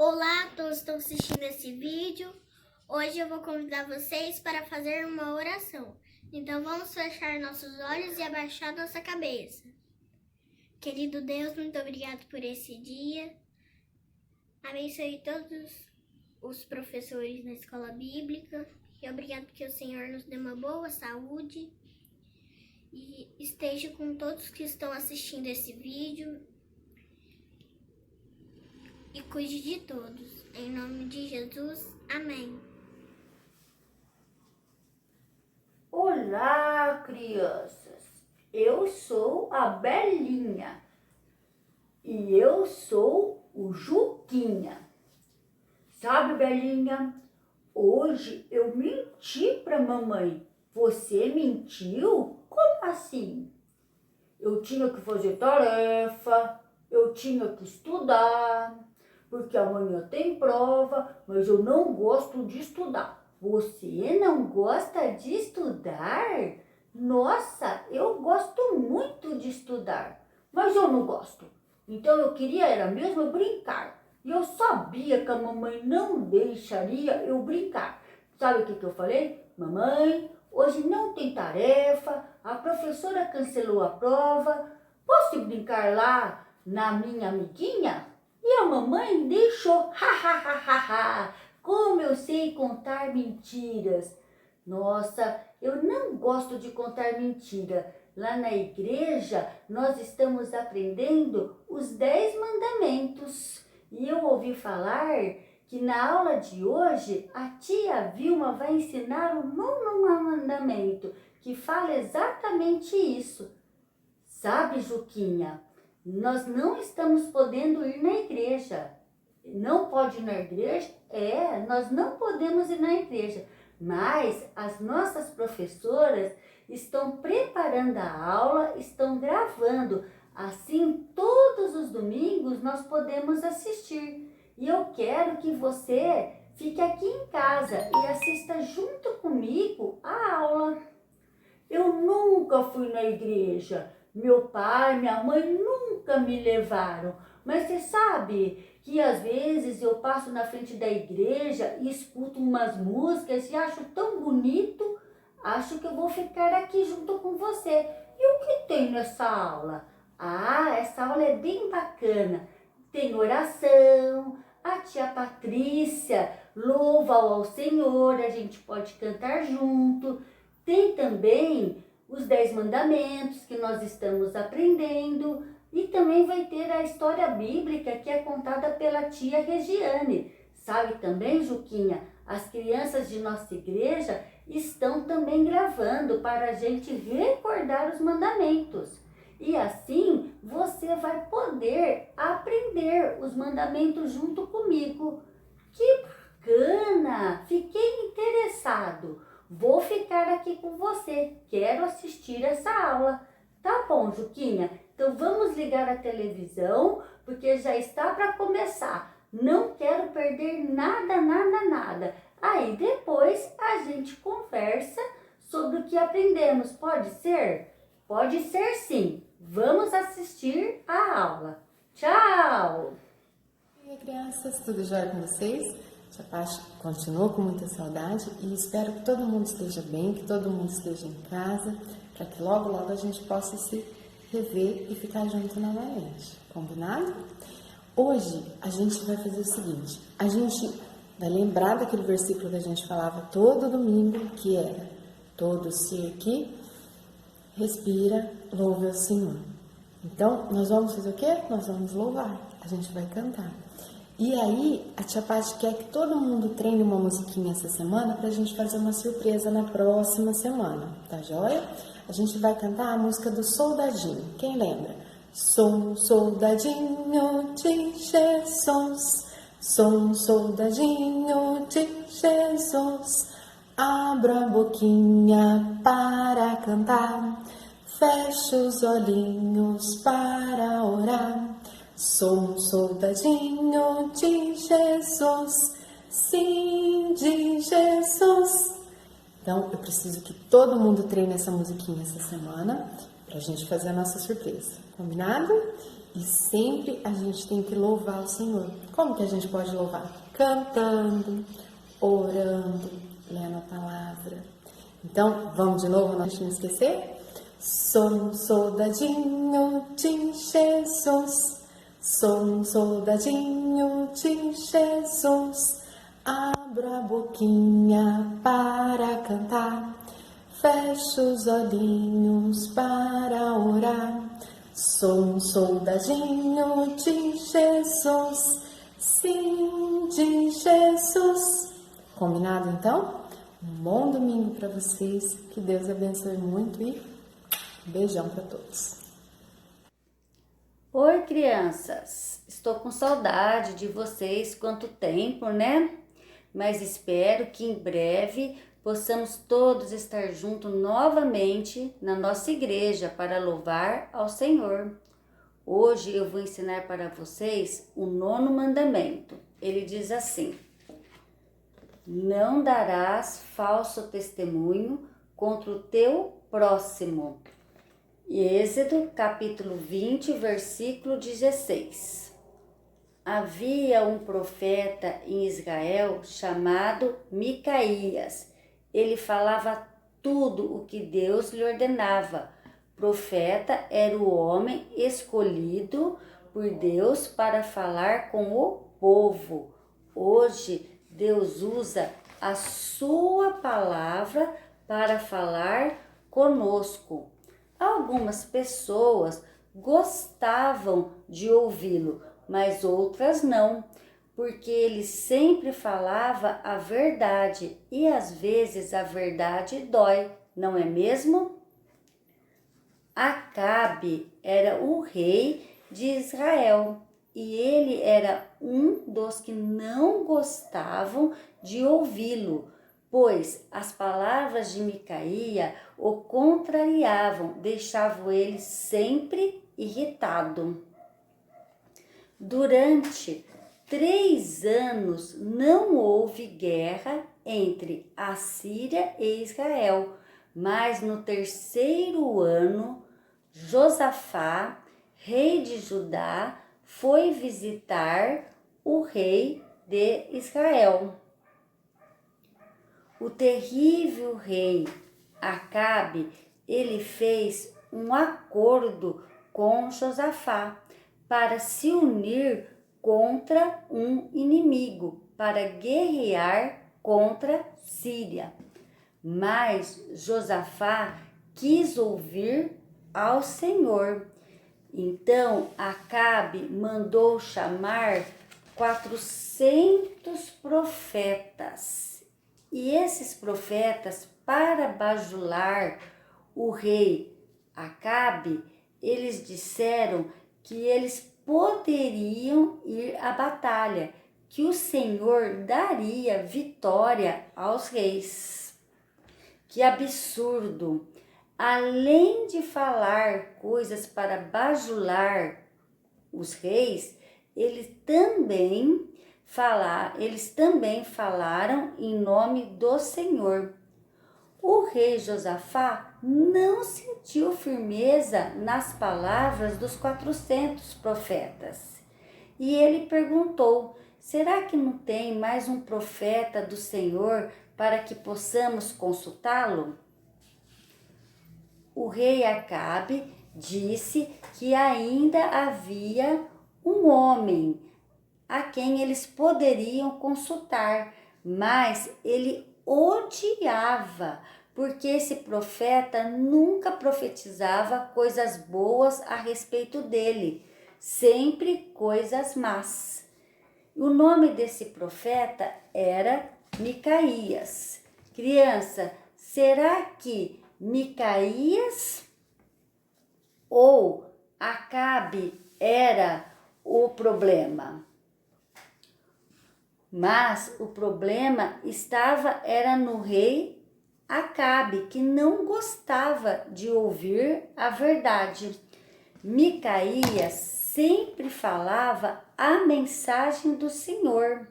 Olá a todos que estão assistindo esse vídeo. Hoje eu vou convidar vocês para fazer uma oração. Então vamos fechar nossos olhos e abaixar nossa cabeça. Querido Deus, muito obrigado por esse dia. Abençoe todos os professores na escola bíblica. E obrigado que o Senhor nos dê uma boa saúde. E esteja com todos que estão assistindo esse vídeo. E cuide de todos. Em nome de Jesus. Amém. Olá, crianças. Eu sou a Belinha. E eu sou o Juquinha. Sabe, Belinha? Hoje eu menti pra mamãe. Você mentiu? Como assim? Eu tinha que fazer tarefa, eu tinha que estudar, porque amanhã tem prova, mas eu não gosto de estudar. Você não gosta de estudar? Nossa, eu gosto muito de estudar, mas eu não gosto. Então eu queria era mesmo brincar. E eu sabia que a mamãe não deixaria eu brincar. Sabe o que eu falei? Mamãe, hoje não tem tarefa, a professora cancelou a prova, posso brincar lá na minha amiguinha? E a mamãe deixou, como eu sei contar mentiras. Nossa, eu não gosto de contar mentira. Lá na igreja, nós estamos aprendendo os 10 mandamentos. E eu ouvi falar que na aula de hoje, a tia Vilma vai ensinar o 9º mandamento, que fala exatamente isso. Sabe, Juquinha? Nós não estamos podendo ir na igreja. Não pode ir na igreja? Nós não podemos ir na igreja. Mas as nossas professoras estão preparando a aula, estão gravando. Assim, todos os domingos nós podemos assistir. E eu quero que você fique aqui em casa e assista junto comigo a aula. Eu nunca fui na igreja. Meu pai, minha mãe nunca me levaram. Mas você sabe que às vezes eu passo na frente da igreja e escuto umas músicas e acho tão bonito. Acho que eu vou ficar aqui junto com você. E o que tem nessa aula? Essa aula é bem bacana. Tem oração, a tia Patrícia louva ao Senhor, a gente pode cantar junto. Tem também os 10 mandamentos que nós estamos aprendendo e também vai ter a história bíblica que é contada pela tia Regiane. Sabe também, Juquinha, as crianças de nossa igreja estão também gravando para a gente recordar os mandamentos. E assim você vai poder aprender os mandamentos junto comigo. Que bacana! Fiquei interessado. Vou ficar aqui com você. Quero assistir essa aula. Tá bom, Juquinha? Então vamos ligar a televisão, porque já está para começar. Não quero perder nada. Aí depois a gente conversa sobre o que aprendemos. Pode ser? Pode ser sim. Vamos assistir a aula. Tchau! E aí, crianças, tudo jóia com vocês? Tia Paty continua com muita saudade e espero que todo mundo esteja bem, que todo mundo esteja em casa, para que logo a gente possa se rever e ficar junto novamente. Combinado? Hoje a gente vai fazer o seguinte, a gente vai lembrar daquele versículo que a gente falava todo domingo, que era: todo ser que respira, louve ao Senhor. Então, nós vamos fazer o quê? Nós vamos louvar, a gente vai cantar. E aí, a tia Paty quer que todo mundo treine uma musiquinha essa semana pra gente fazer uma surpresa na próxima semana, tá joia? A gente vai cantar a música do Soldadinho, quem lembra? Sou um soldadinho de Jesus, sou um soldadinho de Jesus, abro a boquinha para cantar, fecho os olhinhos para orar. Sou um soldadinho de Jesus, sim, de Jesus. Então, eu preciso que todo mundo treine essa musiquinha essa semana. pra gente fazer a nossa surpresa, combinado? E sempre a gente tem que louvar o Senhor. Como que a gente pode louvar? Cantando, orando, lendo a palavra. Então, vamos de novo, não deixe me esquecer? Sou um soldadinho de Jesus, sou um soldadinho de Jesus. Abro a boquinha para cantar, fecho os olhinhos para orar. Sou um soldadinho de Jesus, sim, de Jesus. Combinado então? Um bom domingo para vocês, que Deus abençoe muito e beijão para todos. Oi, crianças! Estou com saudade de vocês, quanto tempo, né? Mas espero que em breve possamos todos estar juntos novamente na nossa igreja para louvar ao Senhor. Hoje eu vou ensinar para vocês o 9º mandamento. Ele diz assim: não darás falso testemunho contra o teu próximo. Êxodo, capítulo 20, versículo 16. Havia um profeta em Israel chamado Micaías. Ele falava tudo o que Deus lhe ordenava. Profeta era o homem escolhido por Deus para falar com o povo. Hoje, Deus usa a sua palavra para falar conosco. Algumas pessoas gostavam de ouvi-lo, mas outras não, porque ele sempre falava a verdade e às vezes a verdade dói, não é mesmo? Acabe era o rei de Israel e ele era um dos que não gostavam de ouvi-lo, pois as palavras de Micaía o contrariavam, deixavam ele sempre irritado. Durante 3 anos não houve guerra entre a Síria e Israel, mas no 3º ano, Josafá, rei de Judá, foi visitar o rei de Israel. O terrível rei Acabe, ele fez um acordo com Josafá para se unir contra um inimigo, para guerrear contra Síria. Mas Josafá quis ouvir ao Senhor. Então Acabe mandou chamar 400 profetas. E esses profetas, para bajular o rei Acabe, eles disseram que eles poderiam ir à batalha, que o Senhor daria vitória aos reis. Que absurdo! Além de falar coisas para bajular os reis, eles também falaram em nome do Senhor. O rei Josafá não sentiu firmeza nas palavras dos 400 profetas. E ele perguntou: será que não tem mais um profeta do Senhor para que possamos consultá-lo? O rei Acabe disse que ainda havia um homem a quem eles poderiam consultar, mas ele odiava, porque esse profeta nunca profetizava coisas boas a respeito dele, sempre coisas más. O nome desse profeta era Micaías. Criança, será que Micaías ou Acabe era o problema? Mas o problema era no rei Acabe, que não gostava de ouvir a verdade. Micaías sempre falava a mensagem do Senhor.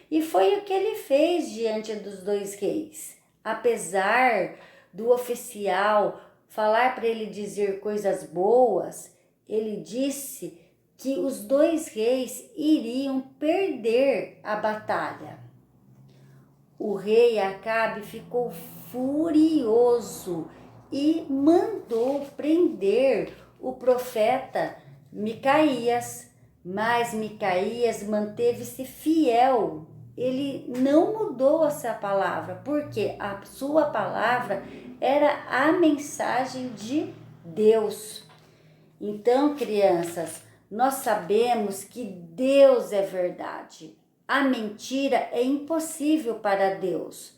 E foi o que ele fez diante dos 2 reis. Apesar do oficial falar para ele dizer coisas boas, ele disse que os 2 reis iriam perder a batalha. O rei Acabe ficou furioso e mandou prender o profeta Micaías, mas Micaías manteve-se fiel. Ele não mudou essa palavra, porque a sua palavra era a mensagem de Deus. Então, crianças, nós sabemos que Deus é verdade. A mentira é impossível para Deus,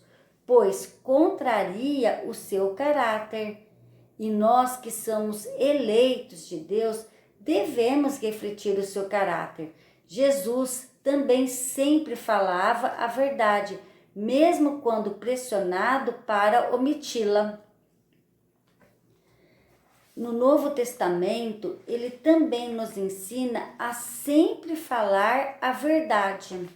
pois contraria o seu caráter. E nós que somos eleitos de Deus, devemos refletir o seu caráter. Jesus também sempre falava a verdade, mesmo quando pressionado para omiti-la. No Novo Testamento, ele também nos ensina a sempre falar a verdade.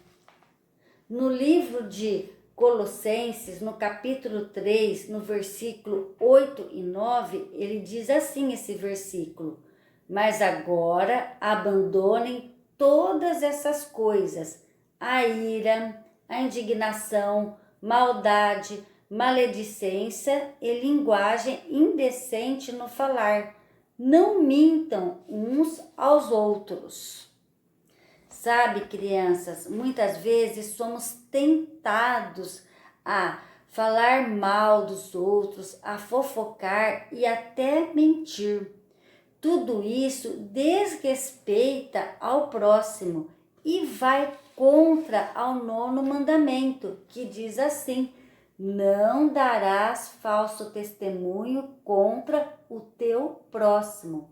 No livro de Colossenses, no capítulo 3, no versículo 8 e 9, ele diz assim esse versículo: mas agora abandonem todas essas coisas, a ira, a indignação, maldade, maledicência e linguagem indecente no falar. Não mintam uns aos outros. Sabe, crianças, muitas vezes somos tentados a falar mal dos outros, a fofocar e até mentir. Tudo isso desrespeita ao próximo e vai contra ao 9º mandamento, que diz assim: não darás falso testemunho contra o teu próximo.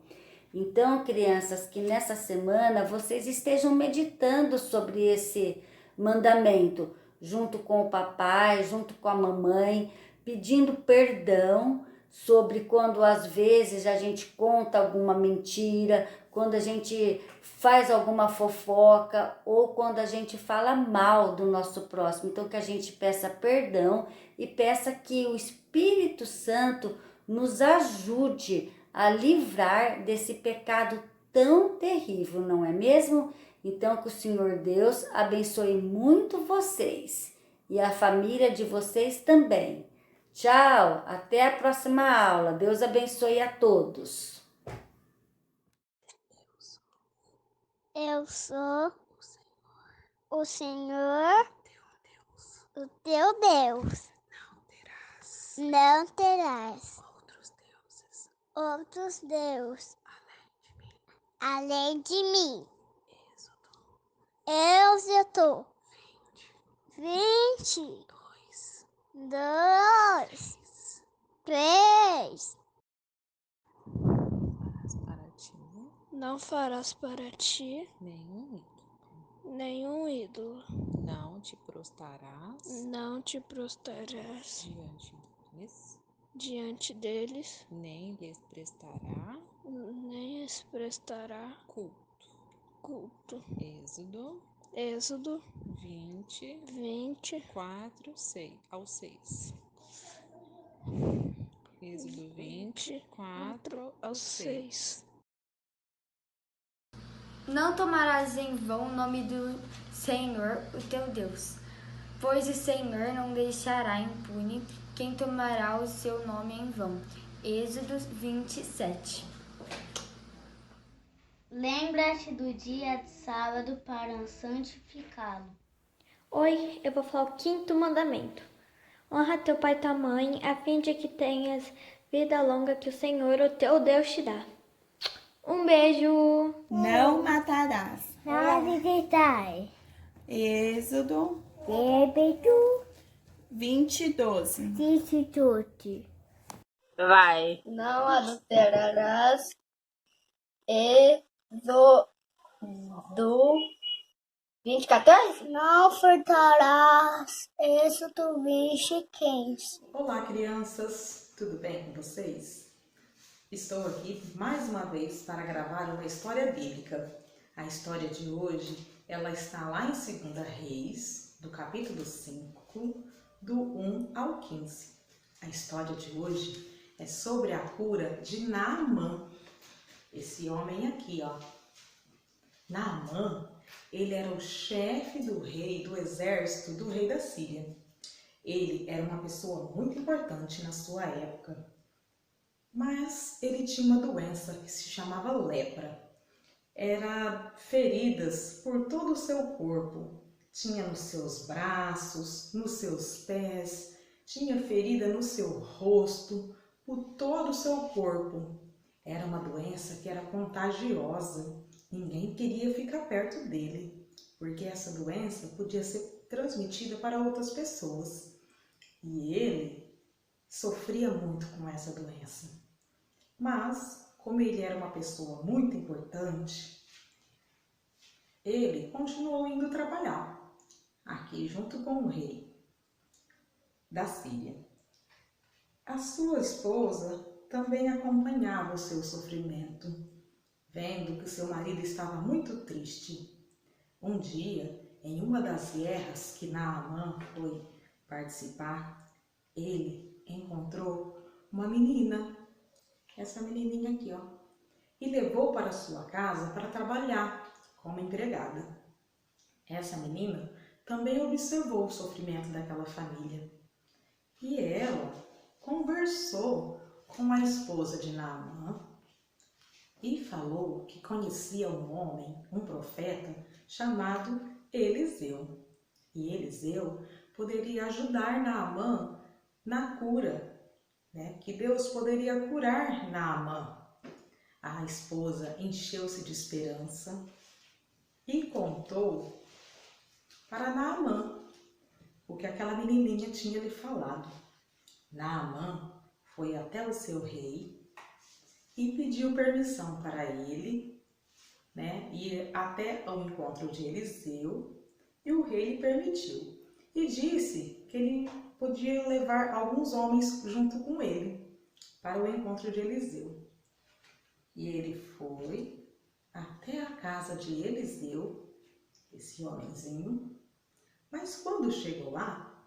Então, crianças, que nessa semana vocês estejam meditando sobre esse mandamento, junto com o papai, junto com a mamãe, pedindo perdão sobre quando às vezes a gente conta alguma mentira, quando a gente faz alguma fofoca ou quando a gente fala mal do nosso próximo. Então, que a gente peça perdão e peça que o Espírito Santo nos ajude a livrar desse pecado tão terrível, não é mesmo? Então, que o Senhor Deus abençoe muito vocês e a família de vocês também. Tchau, até a próxima aula. Deus abençoe a todos. Eu sou o Senhor, o teu Deus. Não terás outros deuses além de mim. Êxodo 20, 2, 3. Não farás para ti nenhum ídolo. nenhum ídolo. Não te prostrarás Não te prostrarás diante deles, nem lhes prestará nem lhes prestará culto. culto. Êxodo Êxodo 20, 20, 4 ao 6. Êxodo 20, 4 ao 6. Não tomarás em vão o nome do Senhor, o teu Deus, pois o Senhor não deixará impune quem tomará o seu nome em vão. Êxodo 27. Lembra-te do dia de sábado para santificá-lo. Hoje eu vou falar o 5º mandamento. Honra teu pai e tua mãe, a fim de que tenhas vida longa que o Senhor, o teu Deus, te dá. Um beijo! Não matarás. Êxodo 20, 12. Vai. Não adulterarás. Êxodo 20, 14. Não furtarás. Êxodo 20, 15. Olá, crianças! Tudo bem com vocês? Estou aqui mais uma vez para gravar uma história bíblica. A história de hoje, ela está lá em 2 Reis, do capítulo 5, do 1 ao 15. A história de hoje é sobre a cura de Naamã. Esse homem aqui, ó. Naamã, ele era o chefe do rei, do exército do rei da Síria. Ele era uma pessoa muito importante na sua época. Mas ele tinha uma doença que se chamava lepra. Era feridas por todo o seu corpo. Tinha nos seus braços, nos seus pés, tinha ferida no seu rosto, por todo o seu corpo. Era uma doença que era contagiosa. Ninguém queria ficar perto dele, porque essa doença podia ser transmitida para outras pessoas. E ele sofria muito com essa doença. Mas, como ele era uma pessoa muito importante, ele continuou indo trabalhar aqui junto com o rei da Síria. A sua esposa também acompanhava o seu sofrimento, vendo que o seu marido estava muito triste. Um dia, em uma das guerras que Naamã foi participar, ele encontrou uma menina, essa menininha aqui, ó, e levou para sua casa para trabalhar como empregada. Essa menina também observou o sofrimento daquela família e ela conversou com a esposa de Naamã e falou que conhecia um homem, um profeta chamado Eliseu. E Eliseu poderia ajudar Naamã na cura, né? Que Deus poderia curar Naamã. A esposa encheu-se de esperança e contou para Naamã o que aquela menininha tinha lhe falado. Naamã foi até o seu rei e pediu permissão para ele, né, ir até ao encontro de Eliseu, e o rei lhe permitiu. E disse que ele podia levar alguns homens junto com ele para o encontro de Eliseu. E ele foi até a casa de Eliseu, esse homenzinho, mas quando chegou lá,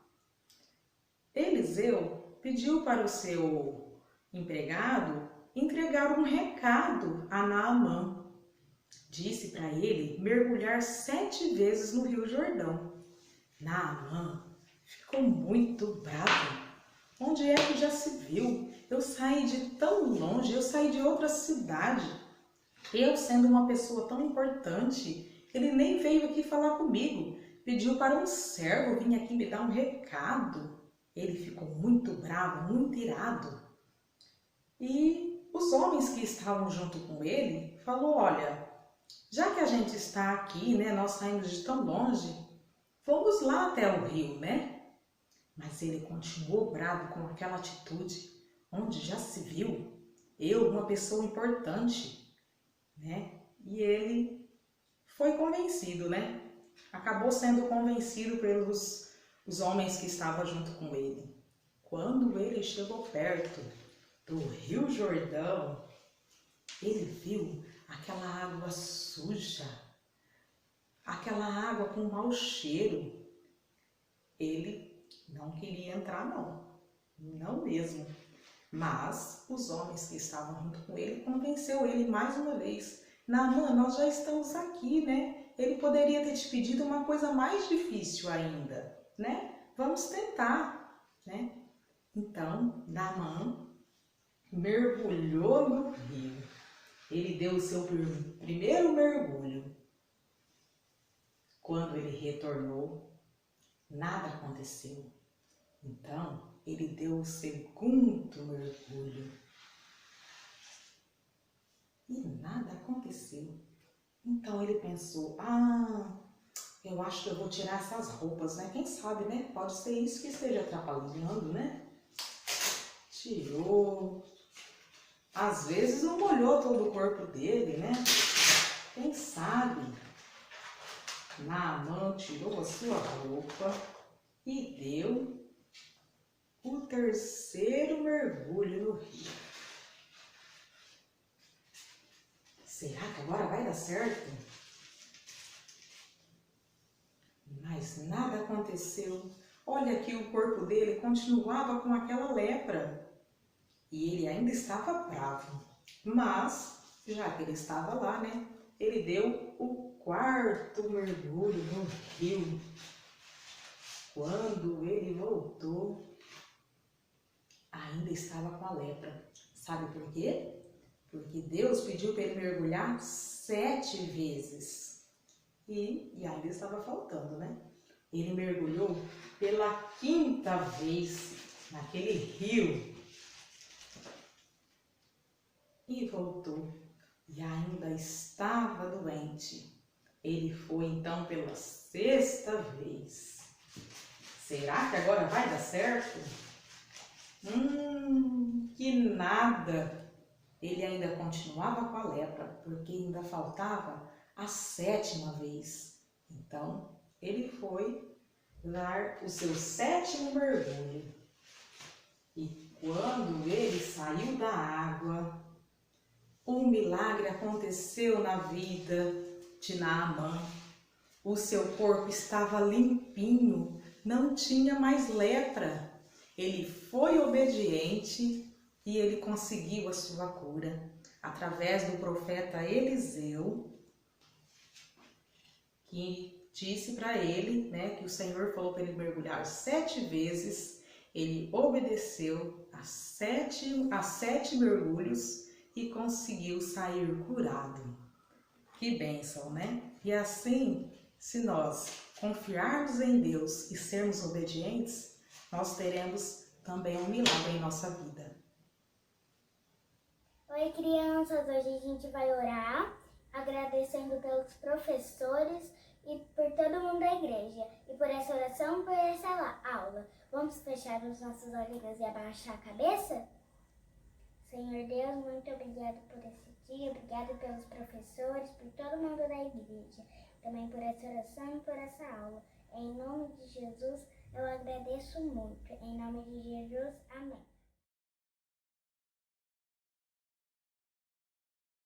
Eliseu pediu para o seu empregado entregar um recado a Naamã. Disse para ele mergulhar 7 vezes no Rio Jordão. Naamã ficou muito bravo. Onde é que já se viu? Eu saí de tão longe, eu saí de outra cidade. Eu, sendo uma pessoa tão importante, ele nem veio aqui falar comigo. Pediu para um servo vir aqui me dar um recado. Ele ficou muito bravo, muito irado. E os homens que estavam junto com ele falou: olha, já que a gente está aqui, né, nós saímos de tão longe, vamos lá até o rio, né? Mas ele continuou bravo com aquela atitude, onde já se viu eu, uma pessoa importante, né? E ele foi convencido, né? Acabou sendo convencido pelos os homens que estavam junto com ele. Quando ele chegou perto do Rio Jordão, ele viu aquela água suja, aquela água com mau cheiro. Ele não queria entrar, não mesmo. Mas os homens que estavam junto com ele convenceu ele mais uma vez. Naamã, nós já estamos aqui, né? Ele poderia ter te pedido uma coisa mais difícil ainda, né? Vamos tentar, né? Então, Naamã mergulhou no rio. Ele deu o seu primeiro mergulho. Quando ele retornou, nada aconteceu. Então, ele deu o segundo mergulho. E nada aconteceu. Então ele pensou: eu acho que eu vou tirar essas roupas, né? Quem sabe, né? Pode ser isso que esteja atrapalhando, né? Tirou. Às vezes não molhou todo o corpo dele, né? Quem sabe? Naamã tirou a sua roupa e deu o terceiro mergulho no rio. Será que agora vai dar certo? Mas nada aconteceu. Olha que o corpo dele continuava com aquela lepra. e ele ainda estava bravo. Mas, já que ele estava lá, né, ele deu o quarto mergulho no rio. Quando ele voltou, ainda estava com a lepra. Sabe por quê? Porque Deus pediu para ele mergulhar 7 vezes. E ainda estava faltando, né? Ele mergulhou pela 5ª vez naquele rio e voltou. E ainda estava doente. Ele foi então pela 6ª vez. Será que agora vai dar certo? Que nada! Ele ainda continuava com a lepra, porque ainda faltava a 7ª vez. Então, ele foi dar o seu 7º mergulho. E quando ele saiu da água, um milagre aconteceu na vida de Naamã. O seu corpo estava limpinho, não tinha mais lepra. Ele foi obediente e ele conseguiu a sua cura através do profeta Eliseu, que disse para ele, né, que o Senhor falou para ele mergulhar 7 vezes. Ele obedeceu a 7 mergulhos e conseguiu sair curado. Que bênção, né? E assim, se nós confiarmos em Deus e sermos obedientes, nós teremos também um milagre em nossa vida. Oi, crianças! Hoje a gente vai orar, agradecendo pelos professores e por todo mundo da igreja, e por essa oração, por essa aula. Vamos fechar os nossos olhinhos e abaixar a cabeça? Senhor Deus, muito obrigado por esse dia, obrigado pelos professores, por todo mundo da igreja, também por essa oração e por essa aula. Em nome de Jesus, eu agradeço muito. Em nome de Jesus, amém.